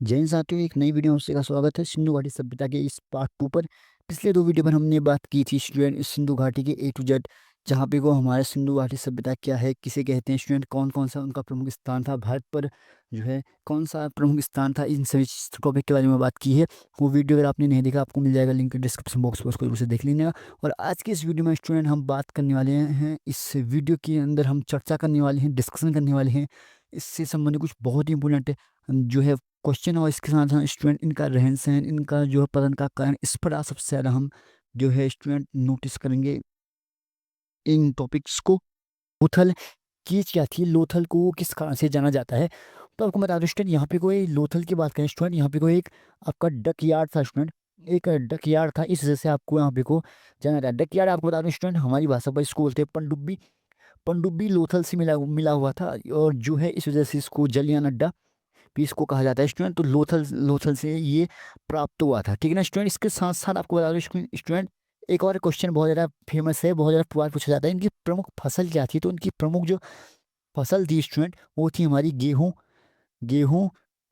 जय हिंद साथियों, एक नई वीडियो में आपका स्वागत है। सिंधु घाटी सभ्यता के इस पार्ट 2 पर। पिछले 2 वीडियो में हमने बात की थी स्टूडेंट सिंधु घाटी के ए टू जेड, जहाँ पे वो हमारे सिंधु घाटी सभ्यता क्या है, किसे कहते हैं स्टूडेंट, कौन कौन सा उनका प्रमुख स्थान था, भारत पर जो है कौन सा प्रमुख स्थान था, इन सभी टॉपिक के बारे में बात की है। वो वीडियो अगर आपने नहीं देखा, आपको मिल जाएगा लिंक डिस्क्रिप्शन बॉक्स पर, उसको उसे देख लीजिएगा। और आज की इस वीडियो में स्टूडेंट हम बात करने वाले हैं, इस वीडियो के अंदर हम चर्चा करने वाले हैं, डिस्कशन करने वाले हैं इससे संबंधित कुछ बहुत ही इंपॉर्टेंट जो है क्वेश्चन, और इसके साथ साथ स्टूडेंट इनका रहन सहन, इनका जो है पतन का कारण, इस पर आज सबसे ज़्यादा हम जो है स्टूडेंट नोटिस करेंगे इन टॉपिक्स को। लोथल की क्या थी, लोथल को किस कारण से जाना जाता है, तो आपको बता दूं स्टूडेंट, यहाँ पे कोई लोथल की बात करें स्टूडेंट, यहाँ पे कोई एक आपका डक यार्ड था स्टूडेंट, एक डक यार्ड था, इस वजह से आपको यहाँ पे को जाना जाता है। डक यार्ड आपको बता दूं स्टूडेंट, हमारी भाषा पर इसको बोलते हैं पनडुब्बी। पनडुब्बी लोथल से मिला मिला हुआ था, और जो है इस वजह से इसको जलियान अड्डा भी इसको कहा जाता है स्टूडेंट। तो लोथल लोथल से ये प्राप्त हुआ था, ठीक है ना स्टूडेंट। इसके साथ साथ आपको बता दूं स्टूडेंट, एक और क्वेश्चन बहुत ज़्यादा फेमस है, बहुत ज़्यादा बार पूछा जाता है, इनकी प्रमुख फसल क्या थी। तो इनकी प्रमुख जो फसल थी स्टूडेंट, वो थी हमारी गेहूँ। गेहूँ,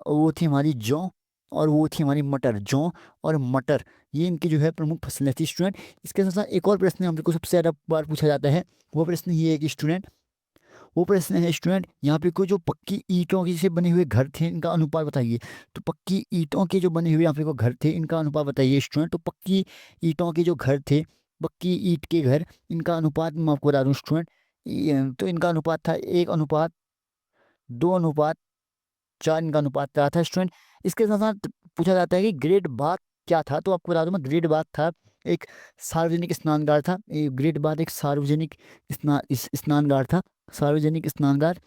वो थी हमारी जौ, और वो थी हमारी मटर। जौ और मटर, ये इनकी जो है प्रमुख फसलें थी स्टूडेंट। इसके साथ साथ एक और प्रश्न हमको सबसे ज़्यादा बार पूछा जाता है, वो प्रश्न ये है कि स्टूडेंट, वो प्रश्न है स्टूडेंट, यहाँ पे कोई जो पक्की ईंटों की से बने हुए घर थे, इनका अनुपात बताइए। तो पक्की ईंटों के जो बने हुए यहाँ पे को घर थे, इनका अनुपात बताइए स्टूडेंट। तो पक्की ईंटों के जो घर थे, पक्की ईंट के घर, इनका अनुपात मैं आपको बता दूँ स्टूडेंट, तो इनका अनुपात था 1:2:4, इनका अनुपात रहा था स्टूडेंट। इसके साथ साथ पूछा जाता है कि ग्रेट बाथ क्या था, तो आपको बता दूं मैं, ग्रेट बाथ था एक सार्वजनिक स्नानगार था। ग्रेट बाथ एक सार्वजनिक स्नानगार था, सार्वजनिक स्नानगार।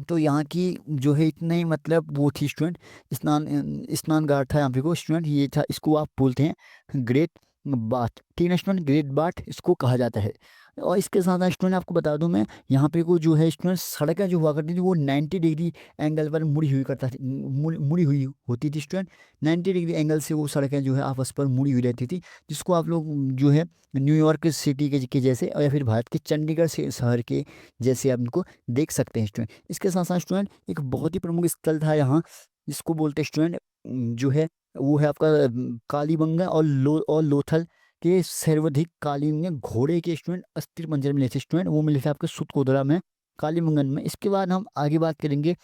तो यहाँ की जो है इतने ही मतलब वो थी स्टूडेंट, स्नानगार था यहाँ पे को स्टूडेंट, ये था, इसको आप बोलते हैं ग्रेट बाथ, ठीक है ना स्टूडेंट, ग्रेट बाथ इसको कहा जाता है। और इसके साथ साथ स्टूडेंट आपको बता दूं मैं, यहाँ पे को जो है स्टूडेंट सड़कें जो हुआ करती थी, वो 90 डिग्री एंगल पर मुड़ी हुई करता थी, मुड़ी हुई होती थी स्टूडेंट। 90 डिग्री एंगल से वो सड़कें जो है आपस पर मुड़ी हुई रहती थी, जिसको आप लोग जो है न्यूयॉर्क सिटी के जैसे, और या फिर भारत के चंडीगढ़ शहर के जैसे आप इनको देख सकते हैं स्टूडेंट। इसके साथ साथ स्टूडेंट एक बहुत ही प्रमुख स्थल था यहाँ, जिसको बोलते हैं स्टूडेंट जो है, वो है आपका कालीबंगा और लोथल के सर्वाधिक कालीन में घोड़े के स्टूडेंट अस्थि पंजर मिले थे स्टूडेंट, वो मिले थे आपके सुतकोदरा में, कालीबंगन में। इसके बाद हम आगे बात करेंगे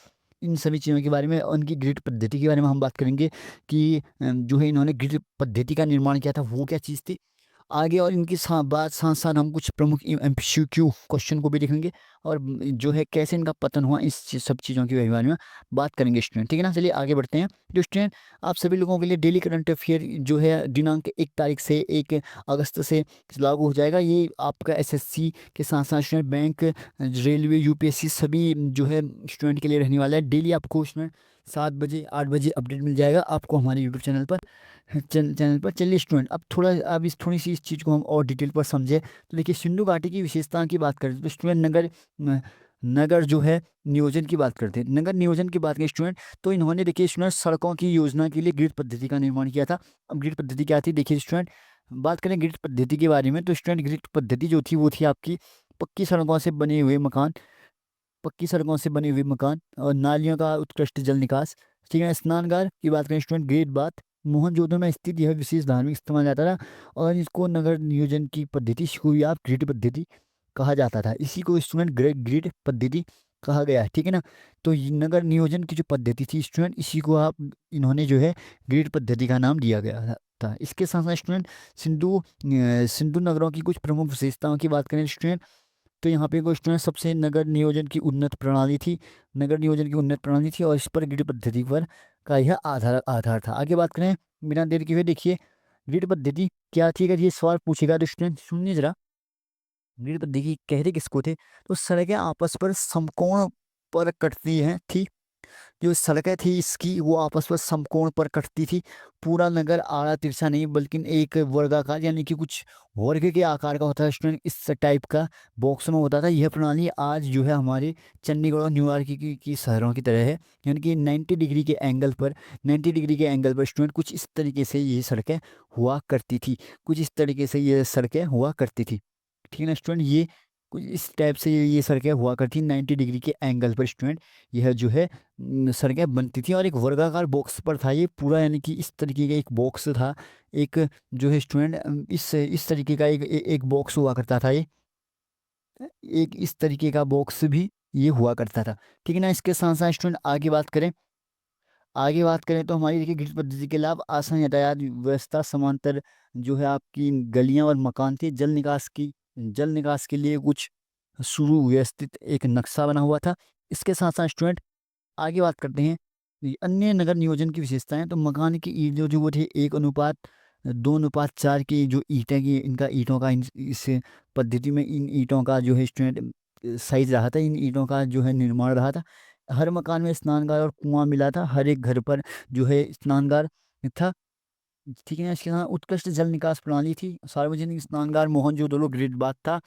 इन सभी चीज़ों के बारे में, और उनकी ग्रिड पद्धति के बारे में हम बात करेंगे कि जो है इन्होंने ग्रिड पद्धति का निर्माण किया था, वो क्या चीज़ थी आगे। और इनकी बात साथ साथ हम कुछ प्रमुख MCQ क्वेश्चन को भी देखेंगे, और जो है कैसे इनका पतन हुआ, इस सब चीज़ों के बारे में बात करेंगे स्टूडेंट, ठीक है ना। चलिए आगे बढ़ते हैं। तो स्टूडेंट, आप सभी लोगों के लिए डेली करंट अफेयर जो है दिनांक 1 तारीख से 1 अगस्त से लागू हो जाएगा। ये आपका SSC के साथ साथ स्टूडेंट बैंक, रेलवे, UPSC सभी जो है स्टूडेंट के लिए रहने वाला है। डेली आपको उसमें 7 बजे 8 बजे अपडेट मिल जाएगा आपको हमारे यूट्यूब चैनल पर, चैनल पर। चलिए स्टूडेंट, अब इस थोड़ी सी इस चीज़ को हम और डिटेल पर समझे। तो देखिए, सिंधु घाटी की विशेषता की बात करें तो स्टूडेंट, नगर जो है नियोजन की बात करते हैं, नगर नियोजन की बात करें स्टूडेंट, तो इन्होंने देखिए स्टूडेंट सड़कों की योजना के लिए ग्रिड पद्धति का निर्माण किया था। अब ग्रिड पद्धति क्या थी, देखिए स्टूडेंट, बात करें ग्रिड पद्धति के बारे में, तो स्टूडेंट ग्रिड पद्धति जो थी वो थी आपकी पक्की सड़कों से बने हुए मकान, पक्की सड़कों से बने हुए मकान और नालियों का उत्कृष्ट जल निकास, ठीक है। स्नानगार की बात करें स्टूडेंट, ग्रेट बाथ मोहनजोदड़ो में स्थित यह विशेष धार्मिक इस्तेमाल जाता था, और इसको नगर नियोजन की पद्धति, इसको भी आप ग्रिड पद्धति कहा जाता था। इसी को स्टूडेंट ग्रिड पद्धति कहा गया है, ठीक है ना। तो ये नगर नियोजन की जो पद्धति थी स्टूडेंट, इसी को आप इन्होंने जो है ग्रिड पद्धति का नाम दिया गया था। इसके साथ साथ स्टूडेंट, सिंधु नगरों की कुछ प्रमुख विशेषताओं की बात करें स्टूडेंट, तो यहाँ पे क्वेश्चन है, सबसे नगर नियोजन की उन्नत प्रणाली थी, नगर नियोजन की उन्नत प्रणाली थी, और इस पर ग्रिड पद्धति पर का यह आधार था। आगे बात करें बिना देर किए हुए, देखिए ग्रिड पद्धति क्या थी। अगर ये सवाल पूछेगा तो स्टूडेंट सुनिए जरा, ग्रिड पद्धति कहते किसको थे, तो सड़कें आपस पर समकोण पर कटती हैं, थी। जो सड़कें थी इसकी, वो आपस में समकोण पर कटती थी। पूरा नगर आड़ा तिरछा नहीं, बल्कि एक वर्गाकार, यानी कि कुछ वर्ग के आकार का होता है स्टूडेंट, इस टाइप का बॉक्स में होता था। यह प्रणाली आज जो है हमारे चंडीगढ़ और न्यूयॉर्क की शहरों की तरह है, यानी कि 90 डिग्री के एंगल पर, 90 डिग्री के एंगल पर स्टूडेंट कुछ इस तरीके से ये सड़कें हुआ करती थी, कुछ इस तरीके से ये सड़कें हुआ करती थी, ठीक है ना स्टूडेंट। ये कुछ इस टाइप से ये सड़कें हुआ करती 90 डिग्री के एंगल पर स्टूडेंट। यह जो है सड़कें बनती थी और एक वर्गाकार बॉक्स पर था ये पूरा, यानी कि इस तरीके का एक बॉक्स था। एक जो है स्टूडेंट इस तरीके का एक बॉक्स हुआ करता था ये, एक इस तरीके का बॉक्स भी ये हुआ करता था। ठीक है ना। इसके साथ साथ स्टूडेंट आगे बात करें तो हमारी देखिए ग्रिड पद्धति के लाभ, आसान यातायात व्यवस्था, समांतर जो है आपकी गलियां और मकान थी, जल निकास के लिए कुछ सुव्यवस्थित एक नक्शा बना हुआ था। इसके साथ साथ स्टूडेंट आगे बात करते हैं ये अन्य नगर नियोजन की विशेषताएं। तो मकान की ईंट जो जो वो थे 1:2:4 की जो ईंटें की इनका ईंटों का इस पद्धति में इन ईंटों का जो है स्टूडेंट साइज रहा था, इन ईंटों का जो है निर्माण रहा था। हर मकान में स्नानगार और कुआं मिला था, हर एक घर पर जो है स्नानगार था। ठीक है ना। इसके साथ उत्कृष्ट जल निकास प्रणाली थी, सार्वजनिक स्नानगार मोहनजोदड़ो ग्रेट बाथ था,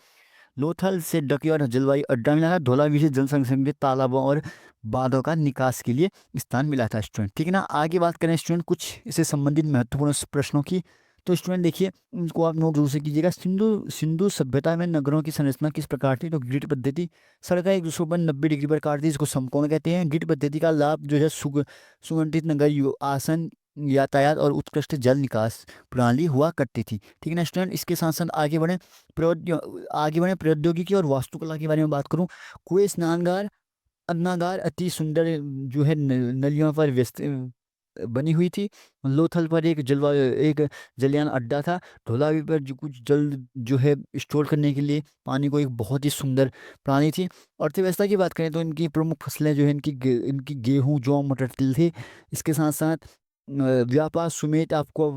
लोथल से डकिया और जलवायु अड्डा मिला था, धौलावीर से जल संचयन के लिए तालाबों और बांधों का निकास के लिए स्थान मिला था स्टूडेंट। ठीक है ना। आगे बात करें स्टूडेंट कुछ इससे संबंधित महत्वपूर्ण प्रश्नों की। तो स्टूडेंट देखिए इनको आप नोट जरूर से कीजिएगा। सिंधु सिंधु सभ्यता में नगरों की संरचना किस प्रकार थी। तो ग्रिड पद्धति, सड़कें एक दूसरे पर 90 डिग्री पर काटती, इसको समकोण कहते हैं। ग्रिड पद्धति का लाभ जो है सुगठित नगर आसन यातायात और उत्कृष्ट जल निकास प्रणाली हुआ करती थी। ठीक है ना स्टूडेंट। इसके साथ साथ आगे बढ़े प्रौद्योगिकी और वास्तुकला के बारे में बात करूं। कुएं, स्नानगार, अन्नागार अति सुंदर जो है नलियों पर व्यस्त बनी हुई थी। लोथल पर एक जलयान अड्डा था। धौलावीर पर जो कुछ जल जो है स्टोर करने के लिए पानी को एक बहुत ही सुंदर प्रणाली थी। अर्थव्यवस्था की बात करें तो इनकी प्रमुख फसलें जो है इनकी गेहूं, जौ, मटर, तिल थे। इसके साथ साथ व्यापार समेत आपको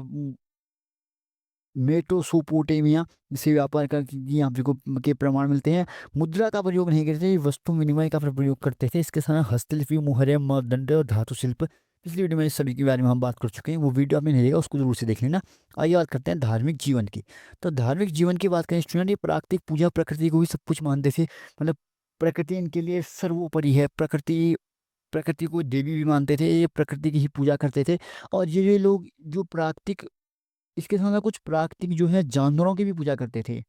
मेटोसोपोटामिया से व्यापार का यहाँ पे के प्रमाण मिलते हैं। मुद्रा का प्रयोग नहीं करते थे, वस्तु विनिमय का प्रयोग करते थे। इसके साथ हस्तलिपि, मुहरे, मृदंड और धातु शिल्प, पिछली वीडियो में इस सभी के बारे में हम बात कर चुके हैं, वो वीडियो आपने नहीं देखा उसको जरूर से देख लेना। आइए बात करते हैं धार्मिक जीवन की। तो धार्मिक जीवन की बात करें स्टूडेंट, ये प्राकृतिक पूजा, प्रकृति को भी सब कुछ मानते थे, मतलब प्रकृति इनके लिए सर्वोपरि है। प्रकृति प्रकृति को देवी भी मानते थे, ये प्रकृति की ही पूजा करते थे। और ये लोग जो प्राकृतिक, इसके साथ साथ कुछ प्राकृतिक जो है जानवरों की भी पूजा करते थे।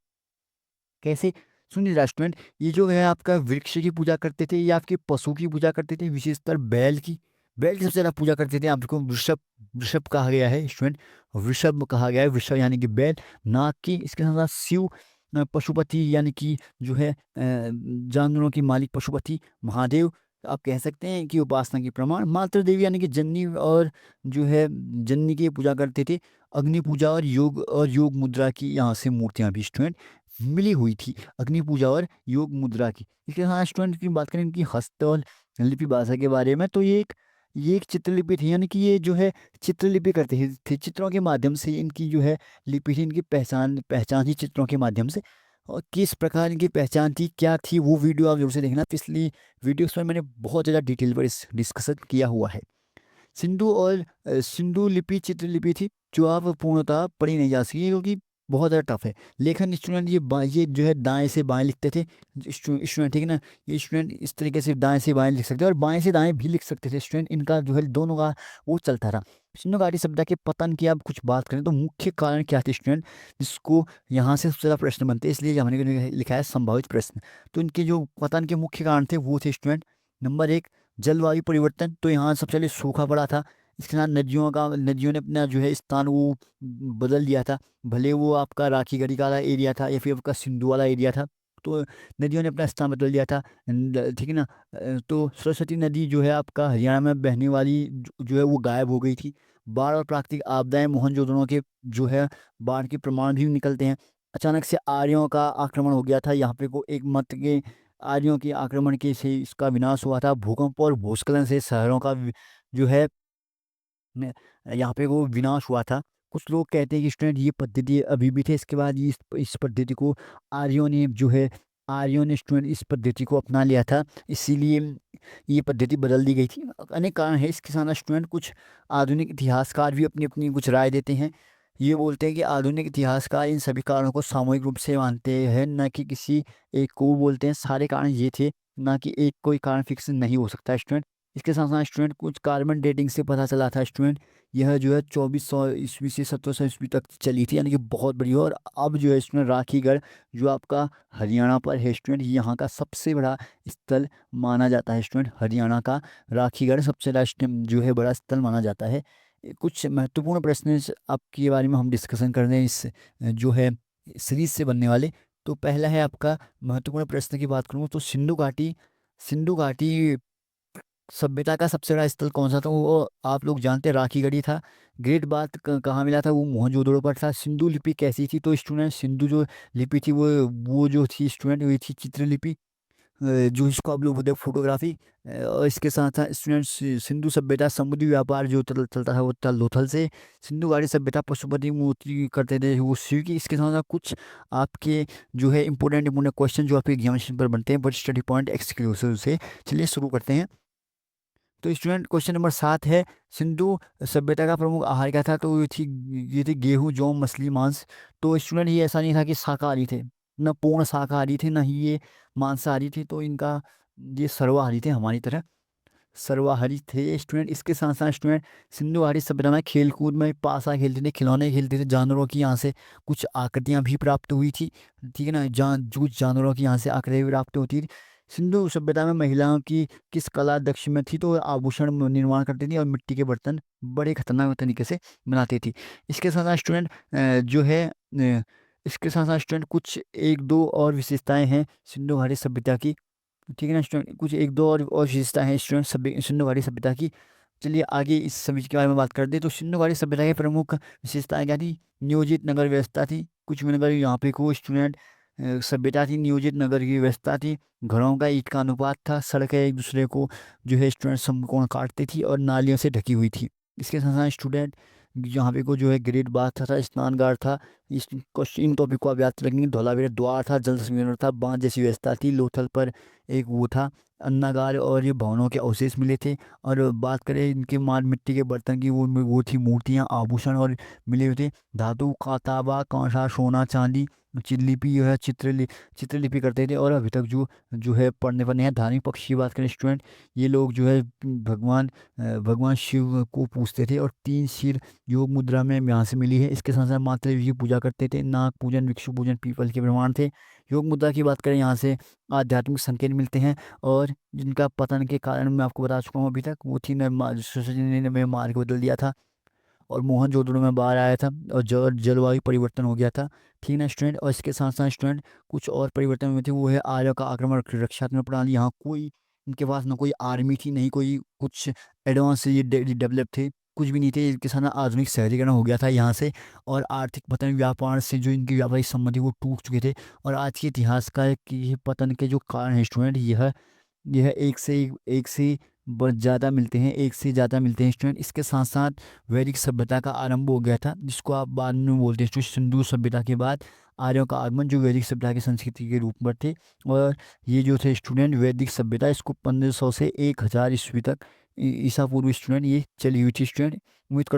कैसे, सुनिए रेस्टोरेंट, ये जो है आपका वृक्ष की पूजा करते थे, ये आपके पशु की पूजा करते थे, विशेषतर बैल की सबसे ज़्यादा पूजा करते थे। आपको वृषभ वृषभ कहा गया है स्टूडेंट, वृषभ कहा गया है, वृषभ यानी कि बैल। नाग की, इसके साथ साथ शिव पशुपति यानी कि जो है जानवरों की मालिक पशुपति। महादेव आप कह सकते हैं कि उपासना की प्रमाण। मातृ देवी यानी कि जननी और जो है जननी की पूजा करते थे। अग्नि पूजा और योग मुद्रा की यहाँ से मूर्तियाँ भी स्टूडेंट मिली हुई थी, अग्नि पूजा और योग मुद्रा की। इसके साथ स्टूडेंट की बात करें इनकी हस्त और लिपि भाषा के बारे में, तो ये एक चित्रलिपि थी, यानी कि ये जो है चित्रलिपि करते थे, चित्रों के माध्यम से इनकी जो है लिपि थी, इनकी पहचान थी चित्रों के माध्यम से। और किस प्रकार इनकी पहचान थी, क्या थी, वो वीडियो आप जरूर से देखना। पिछली वीडियोस में मैंने बहुत ज़्यादा डिटेल पर इस डिस्कशन किया हुआ है। सिंधु लिपि चित्रलिपि थी जो आप पूर्णतः पढ़ी नहीं जा सकी क्योंकि बहुत ज़्यादा टफ है। लेखन स्टूडेंट ये जो है दाएं से बाएं लिखते थे स्टूडेंट। ठीक है ना। ये स्टूडेंट इस तरीके से दाएं से बाएं लिख सकते थे और बाएं से दाएं भी लिख सकते थे स्टूडेंट। इनका जो है दोनों का वो चलता था। सिंधु घाटी सभ्यता के पतन की आप कुछ बात करें तो मुख्य कारण क्या थे स्टूडेंट, जिसको यहाँ से सबसे ज़्यादा प्रश्न बनते हैं, इसलिए हमने लिखा है संभावित प्रश्न। तो इनके जो पतन के मुख्य कारण थे वो थे स्टूडेंट, नंबर 1 जलवायु परिवर्तन, तो यहाँ सबसे पहले सूखा पड़ा था। इसके साथ नदियों ने अपना जो है स्थान वो बदल दिया था, भले वो आपका राखी गढ़ी का एरिया था या फिर आपका सिंधु वाला एरिया था, तो नदियों ने अपना स्थान बदल दिया था। ठीक है ना। तो सरस्वती नदी जो है आपका हरियाणा में बहने वाली जो है वो गायब हो गई थी। बाढ़ और प्राकृतिक आपदाएं, मोहनजोदड़ो के जो है बाढ़ के प्रमाण भी निकलते हैं। अचानक से आर्यों का आक्रमण हो गया था यहाँ पे, को एक मत के आर्यों के आक्रमण के से इसका विनाश हुआ था। भूकंप और भूस्खलन से शहरों का जो है यहाँ पे वो विनाश हुआ था। कुछ लोग कहते हैं कि स्टूडेंट ये पद्धति अभी भी थे, इसके बाद इस पद्धति को आर्यों ने स्टूडेंट इस पद्धति को अपना लिया था, इसीलिए ये पद्धति बदल दी गई थी। अनेक कारण है इसके साथ स्टूडेंट। कुछ आधुनिक इतिहासकार भी अपनी अपनी कुछ राय देते हैं। ये बोलते हैं कि आधुनिक इतिहासकार इन सभी कारणों को सामूहिक रूप से मानते हैं, न कि किसी एक को। बोलते हैं सारे कारण ये थे, ना कि एक कोई कारण फिक्स नहीं हो सकता स्टूडेंट। इसके साथ साथ स्टूडेंट कुछ कार्बन डेटिंग से पता चला था स्टूडेंट यह जो है 2400 ईस्वी से 1700 ईस्वी तक चली थी, यानी कि बहुत बड़ी। और अब जो है स्टूडेंट राखीगढ़ जो आपका हरियाणा पर है स्टूडेंट, यहाँ का सबसे बड़ा स्थल माना जाता है स्टूडेंट। हरियाणा का राखीगढ़ सबसे बड़ा जो है बड़ा स्थल माना जाता है। कुछ महत्वपूर्ण प्रश्न आपके बारे में हम डिस्कशन कर रहे हैं इस जो है सीरीज से बनने वाले। तो पहला है आपका महत्वपूर्ण प्रश्न की बात करूँ तो सिंधु घाटी सभ्यता का सबसे बड़ा स्थल कौन सा था? वो आप लोग जानते हैं राखीगढ़ी था। ग्रेट बाथ कहाँ मिला था? वो मोहनजोदड़ो पर था। सिंधु लिपि कैसी थी? तो स्टूडेंट सिंधु जो लिपि थी वो जो थी स्टूडेंट, वो थी चित्रलिपि, जो इसको आप लोग बोलते हैं फोटोग्राफी। और इसके साथ साथ स्टूडेंट सिंधु सभ्यता समुद्री व्यापार जो चलता था वो था लोथल से। सिंधु घाटी सभ्यता पशुपति मूर्ति करते थे वो शिव की। इसके साथ साथ कुछ आपके जो है इंपॉर्टेंट क्वेश्चन जो आपके एग्जामिनेशन पर बनते हैं, बट स्टडी पॉइंट एक्सक्लूसिव से। चलिए शुरू करते हैं। तो स्टूडेंट क्वेश्चन नंबर 7 है, सिंधु सभ्यता का प्रमुख आहार क्या था? तो ये थी गेहूं, जौ, मछली, मांस। तो स्टूडेंट ये ऐसा नहीं था कि शाकाहारी थे, न पूर्ण शाकाहारी थे, न ही ये मांसाहारी थे। तो इनका ये सर्वाहारी थे, हमारी तरह सर्वाहारी थे स्टूडेंट। इसके साथ साथ स्टूडेंट सिंधु घाटी सभ्यता में खेल कूद में पासा खेलते थे, खिलौने खेलते थे, जानवरों की यहाँ से कुछ आकृतियाँ भी प्राप्त हुई थी। ठीक है ना, कुछ जानवरों की यहाँ से आकृतियाँ भी प्राप्त होती थी। सिंधु सभ्यता में महिलाओं की किस कला दक्ष में थी? तो आभूषण निर्माण करती थी और मिट्टी के बर्तन बड़े खतरनाक तरीके से बनाती थी। इसके साथ साथ स्टूडेंट जो है इसके साथ साथ स्टूडेंट कुछ एक दो और विशेषताएं हैं सिंधु घाटी सभ्यता की। ठीक है ना स्टूडेंट, कुछ एक दो और विशेषता है स्टूडेंट सिंधु घाटी सभ्यता की। चलिए आगे इस सभी के बारे में बात करते हैं। तो सिंधु घाटी सभ्यता की प्रमुख विशेषताएं क्या थी? नियोजित नगर व्यवस्था थी। कुछ भी नगर यहाँ पे को स्टूडेंट सभ्यता थी, नियोजित नगर की व्यवस्था थी। घरों का ईंट का अनुपात था। सड़कें एक दूसरे को जो है स्टूडेंट समकोण काटती थी और नालियों से ढकी हुई थी। इसके साथ साथ स्टूडेंट यहाँ पे को जो है ग्रेट बाथ था, स्नानगार था। इस क्वेश्चन इन टॉपिक को आप याद रखेंगे। धौलावीरा द्वार था, जल संग्रहण था, बांध जैसी व्यवस्था थी। लोथल पर एक वो था अन्नागार, और ये भवनों के अवशेष मिले थे। और बात करें इनके माल मिट्टी के बर्तन की, वो थी मूर्तियाँ, आभूषण और मिले हुए थे। धातु का तांबा, कांसा, सोना, चांदी। चित्रलिपि जो है चित्रलिपि करते थे। और अभी तक जो है पढ़ने पर नहीं है। धार्मिक पक्ष की बात करें स्टूडेंट, ये लोग जो है भगवान शिव को पूजते थे। और 3 सिर योग मुद्रा में यहाँ से मिली है। इसके साथ साथ माता देवी की पूजा करते थे। नाग पूजन, भिक्षु पूजन पीपल के प्रमाण थे। योग मुद्रा की बात करें, यहाँ से आध्यात्मिक संकेत मिलते हैं। और जिनका पतन के कारण मैं आपको बता चुका हूँ अभी तक, वो थी ने मार्ग बदल दिया था और मोहनजोदड़ो में बाढ़ आया था और जलवायु परिवर्तन हो गया था। ठीक है ना स्टूडेंट। और इसके साथ साथ स्टूडेंट कुछ और परिवर्तन हुए थे, वो है आर्यों का आक्रमण, रक्षात्मक प्रणाली। यहाँ कोई इनके पास ना कोई आर्मी थी, नहीं कोई कुछ एडवांस ये डेवलप थे, कुछ भी नहीं थे। इनके साथ ना आधुनिक शहरीकरण हो गया था यहाँ से। और आर्थिक पतन, व्यापार से जो इनके व्यापारिक संबंध थे वो टूट चुके थे। और आज के इतिहास का ये पतन के जो कारण है स्टूडेंट, यह एक से ज़्यादा मिलते हैं, एक से ज़्यादा मिलते हैं स्टूडेंट। इसके साथ साथ वैदिक सभ्यता का आरंभ हो गया था, जिसको आप बाद में बोलते हैं स्टूडेंट सिंधु सभ्यता के बाद आर्यों का आगमन, जो वैदिक सभ्यता की संस्कृति के रूप में थे। और ये जो थे स्टूडेंट वैदिक सभ्यता, इसको 1500 से 1000 ईस्वी तक ईसा पूर्व स्टूडेंट ये चली हुई थी स्टूडेंट। उम्मीद